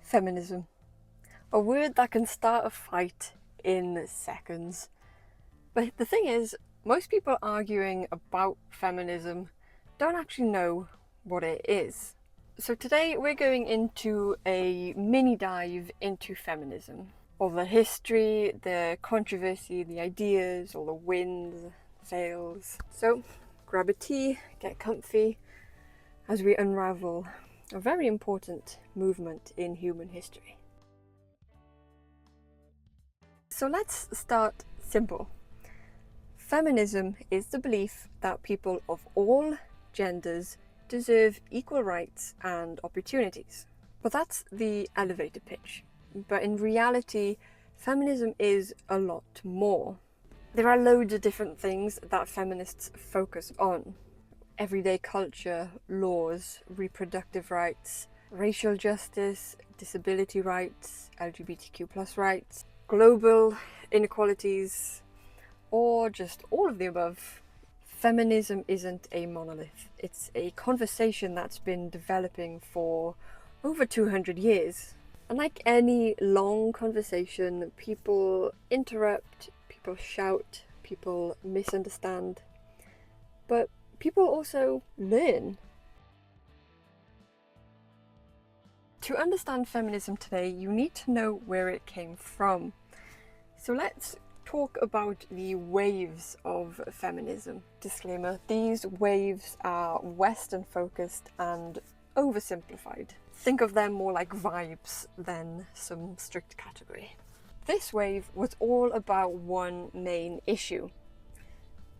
Feminism. A word that can start a fight in seconds. But the thing is, most people arguing about feminism don't actually know what it is. So today we're going into a mini dive into feminism. All the history, the controversy, the ideas, all the wins, fails. So grab a tea, get comfy as we unravel a very important movement in human history. So let's start simple. Feminism is the belief that people of all genders deserve equal rights and opportunities. But that's the elevator pitch. But in reality, feminism is a lot more. There are loads of different things that feminists focus on. Everyday culture, laws, reproductive rights, racial justice, disability rights, LGBTQ+ rights, global inequalities, or just all of the above. Feminism isn't a monolith. It's a conversation that's been developing for over 200 years. And like any long conversation, people interrupt, people shout, people misunderstand, but people also learn. To understand feminism today, you need to know where it came from. So let's talk about the waves of feminism. Disclaimer, these waves are Western focused and oversimplified. Think of them more like vibes than some strict category. This wave was all about one main issue: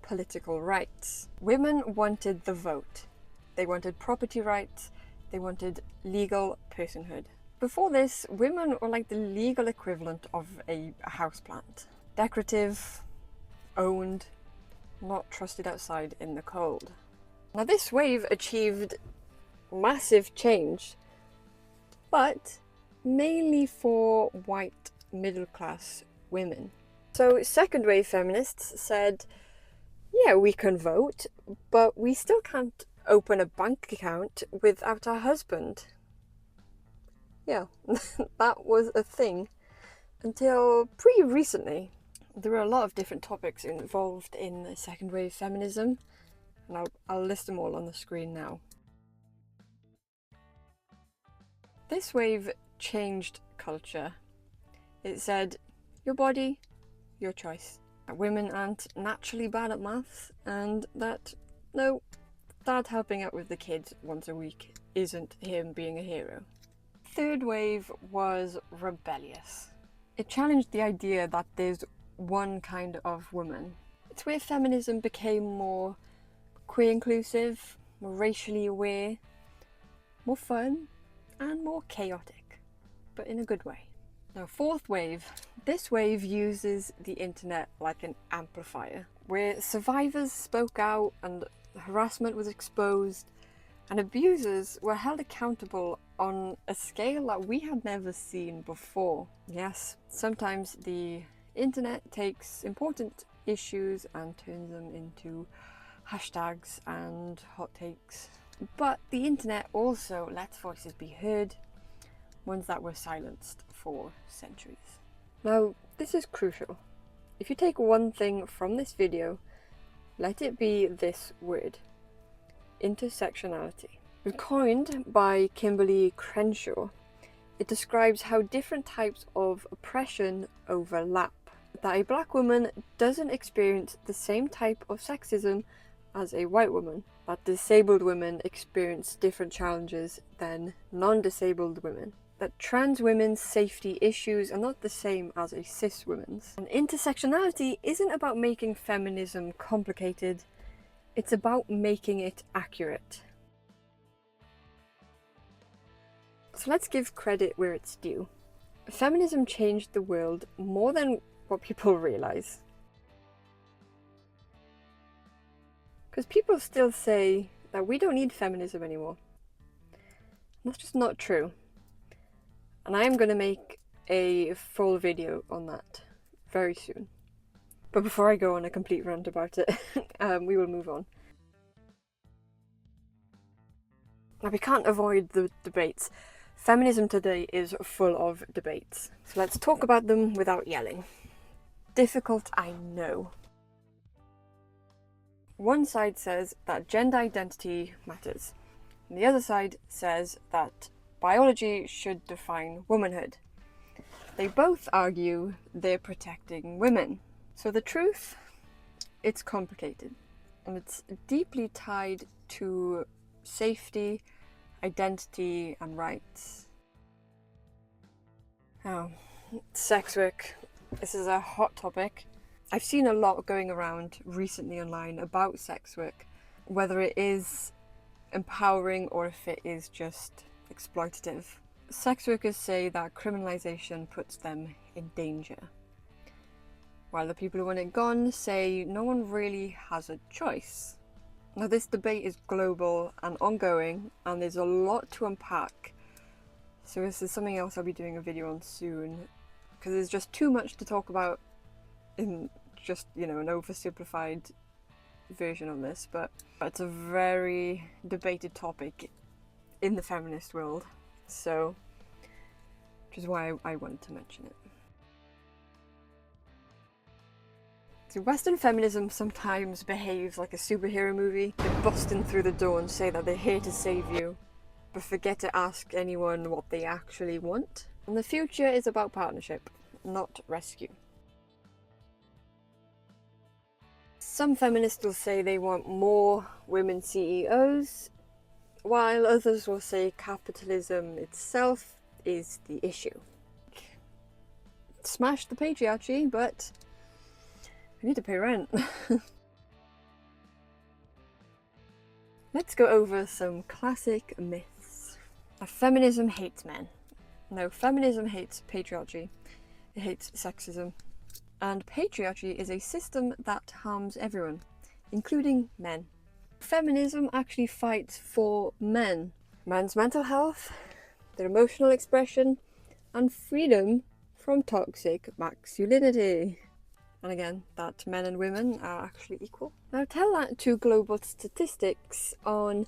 political rights. Women wanted the vote. They wanted property rights. They wanted legal personhood. Before this, women were like the legal equivalent of a houseplant. Decorative, owned, not trusted outside in the cold. Now this wave achieved massive change, but mainly for white middle-class women. So second wave feminists said, yeah, we can vote, but we still can't open a bank account without our husband. Yeah, that was a thing until pretty recently. There were a lot of different topics involved in second wave feminism, and I'll list them all on the screen now. This wave changed culture. It said, your body, your choice. Women aren't naturally bad at maths, and that, no, Dad helping out with the kids once a week isn't him being a hero. Third wave was rebellious. It challenged the idea that there's one kind of woman. It's where feminism became more queer inclusive, more racially aware, more fun, and more chaotic, but in a good way. Now, fourth wave. This wave uses the internet like an amplifier, where survivors spoke out and harassment was exposed, and abusers were held accountable on a scale that we had never seen before. Yes, sometimes the internet takes important issues and turns them into hashtags and hot takes. But the internet also lets voices be heard, ones that were silenced for centuries. Now, this is crucial. If you take one thing from this video, let it be this word: intersectionality. Coined by Kimberly Crenshaw, it describes how different types of oppression overlap. That a black woman doesn't experience the same type of sexism as a white woman. That disabled women experience different challenges than non-disabled women. That trans women's safety issues are not the same as a cis woman's. And intersectionality isn't about making feminism complicated, it's about making it accurate. So let's give credit where it's due. Feminism changed the world more than what people realise. Because people still say that we don't need feminism anymore. That's just not true. And I am going to make a full video on that very soon. But before I go on a complete rant about it, we will move on. Now, we can't avoid the debates. Feminism today is full of debates, so let's talk about them without yelling. Difficult, I know. One side says that gender identity matters, and the other side says that biology should define womanhood. They both argue they're protecting women. So the truth, it's complicated, and it's deeply tied to safety, identity, and rights. Now, sex work. This is a hot topic. I've seen a lot going around recently online about sex work, whether it is empowering or if it is just exploitative. Sex workers say that criminalisation puts them in danger, while the people who want it gone say no one really has a choice. Now, this debate is global and ongoing, and there's a lot to unpack. So this is something else I'll be doing a video on soon, because there's just too much to talk about in just, an oversimplified version of this, but it's a very debated topic in the feminist world, so which is why I wanted to mention it. So Western feminism sometimes behaves like a superhero movie. They bust in through the door and say that they're here to save you, but forget to ask anyone what they actually want. And the future is about partnership, not rescue. Some feminists will say they want more women CEOs, while others will say capitalism itself is the issue. Smash the patriarchy, but we need to pay rent. Let's go over some classic myths. Feminism hates men. No, feminism hates patriarchy. It hates sexism. And patriarchy is a system that harms everyone, including men. Feminism actually fights for men. Men's mental health, their emotional expression, and freedom from toxic masculinity. And again, that men and women are actually equal. Now tell that to global statistics on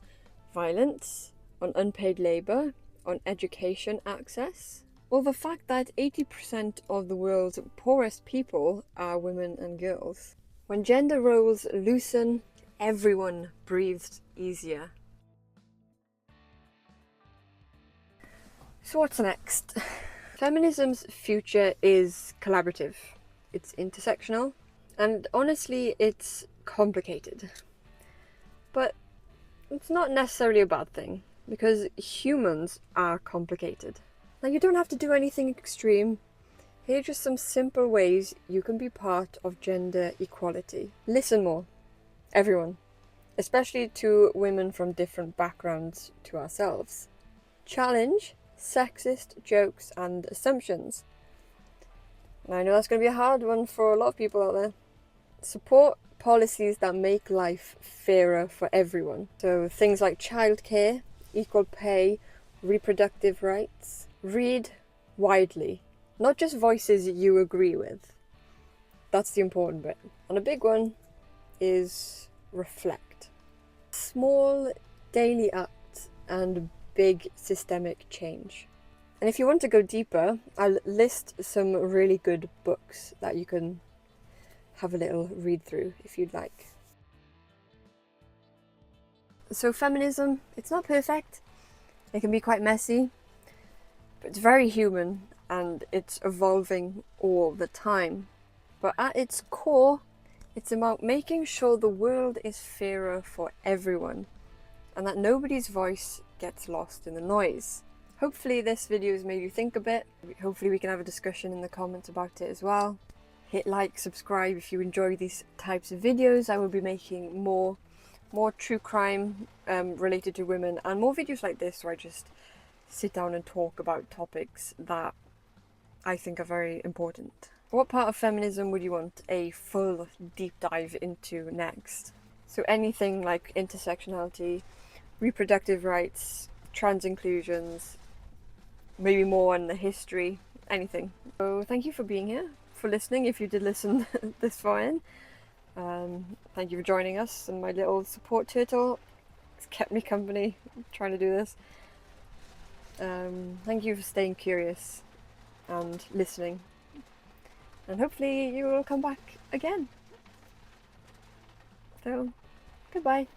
violence, on unpaid labour, on education access, or the fact that 80% of the world's poorest people are women and girls. When gender roles loosen, everyone breathes easier. So what's next? Feminism's future is collaborative. It's intersectional, and honestly, it's complicated. But it's not necessarily a bad thing, because humans are complicated. Now, you don't have to do anything extreme. Here are just some simple ways you can be part of gender equality. Listen more, everyone, especially to women from different backgrounds to ourselves. Challenge sexist jokes and assumptions. And I know that's going to be a hard one for a lot of people out there. Support policies that make life fairer for everyone. So things like childcare, equal pay, reproductive rights. Read widely, not just voices you agree with. That's the important bit. And a big one is reflect. Small daily acts and big systemic change. And if you want to go deeper, I'll list some really good books that you can have a little read through if you'd like. So feminism, it's not perfect. It can be quite messy, but it's very human and it's evolving all the time. But at its core, it's about making sure the world is fairer for everyone and that nobody's voice gets lost in the noise. Hopefully this video has made you think a bit. Hopefully we can have a discussion in the comments about it as well. Hit like, subscribe if you enjoy these types of videos. I will be making more true crime related to women and more videos like this where I just sit down and talk about topics that I think are very important. What part of feminism would you want a full deep dive into next? So anything like intersectionality, reproductive rights, trans inclusions, maybe more on the history, anything. So thank you for being here, for listening if you did listen this far in. Thank you for joining us, and my little support turtle has kept me company trying to do this. Thank you for staying curious and listening. And hopefully you will come back again. So, goodbye.